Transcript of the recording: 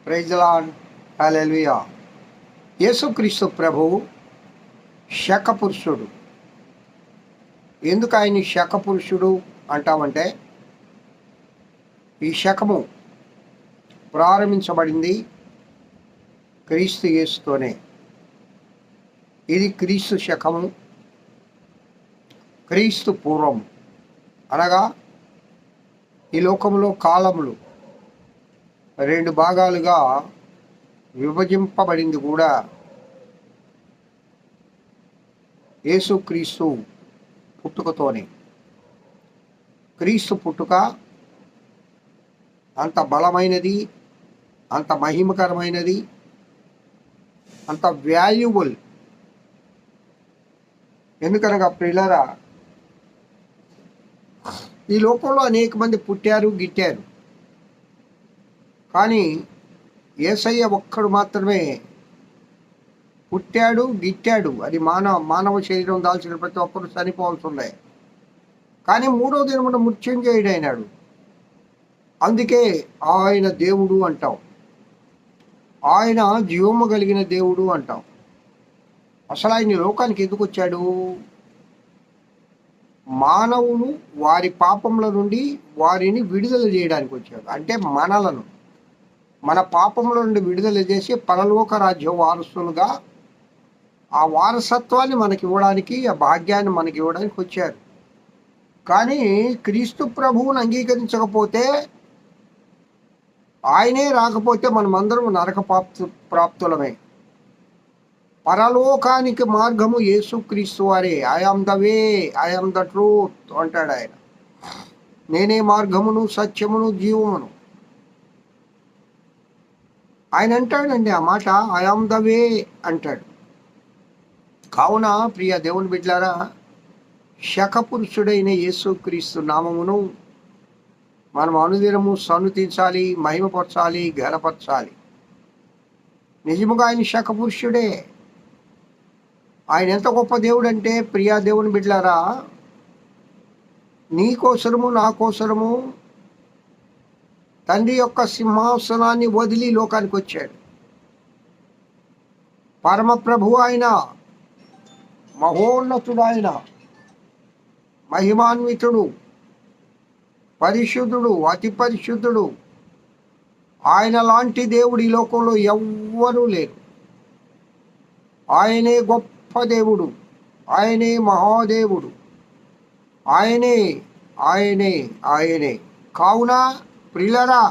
Praise the lord. హల్లెలూయా. యేసుక్రీస్తు ప్రభువు శకపురుషుడు. ఎందుకు ఆయన శకపురుషుడు అంటామంటే, ఈ శకము ప్రారంభించబడింది క్రీస్తు యేసుతోనే. ఇది క్రీస్తు శకము, క్రీస్తు పూర్వం అనగా ఈ లోకంలో కాలములు రెండు భాగాలుగా విభజింపబడింది కూడా యేసుక్రీస్తు పుట్టుకతోనే. క్రీస్తు పుట్టుక అంత బలమైనది, అంత మహిమకరమైనది, అంత వాల్యుబుల్. ఎందుకనగా ప్రియులారా, ఈ లోకంలో అనేక మంది పుట్టారు, గిట్టారు. కానీ యేసయ్య ఒక్కడు మాత్రమే పుట్టాడు, గిట్టాడు. అది మానవ శరీరం దాల్చిన ప్రతి ఒక్కరు చనిపోవాల్సి ఉన్నాయి. కానీ మూడో దినమున మృత్యుంజయుడైనాడు. అందుకే ఆయన దేవుడు అంటాం, ఆయన జీవము కలిగిన దేవుడు అంటాం. అసలు ఆయన లోకానికి ఎందుకు వచ్చాడు? మానవులు వారి పాపముల నుండి వారిని విడుదల చేయడానికి వచ్చాడు. అంటే మన పాపముల నుండి విడుదల చేసి పరలోక రాజ్య వారసులుగా ఆ వారసత్వాన్ని మనకి ఇవ్వడానికి, ఆ భాగ్యాన్ని మనకి ఇవ్వడానికి వచ్చారు. కానీ క్రీస్తు ప్రభువుని అంగీకరించకపోతే, ఆయనే రాకపోతే మనమందరం నరక ప్రాప్తులమే. పరలోకానికి మార్గము యేసుక్రీస్తు వారే. I am the way, I am the truth అంటాడు ఆయన. నేనే మార్గమును, సత్యమును, జీవమును. ఆయన అంటాడండి ఆ మాట, ఐ ఆమ్ ద వే అంటాడు. కావున ప్రియ దేవుని బిడ్డలారా, శకపురుషుడైన యేసుక్రీస్తు నామమును మనం అనుదినము సన్నుతించాలి, మహిమపరచాలి, ఘనపరచాలి. నిజముగా ఆయన శకపురుషుడే. ఆయన ఎంత గొప్ప దేవుడు అంటే, ప్రియా దేవుని బిడ్డలారా, నీ కోసరము, నా కోసరము తండ్రి యొక్క సింహాసనాన్ని వదిలి లోకానికి వచ్చాడు. పరమప్రభు ఆయన, మహోన్నతుడు ఆయన, మహిమాన్వితుడు, పరిశుద్ధుడు, అతి పరిశుద్ధుడు. ఆయన లాంటి దేవుడు ఈ లోకంలో ఎవ్వరూ లేరు. ఆయనే గొప్ప దేవుడు, ఆయనే మహాదేవుడు, ఆయనే ఆయనే ఆయనే. కావున ప్రియులారా,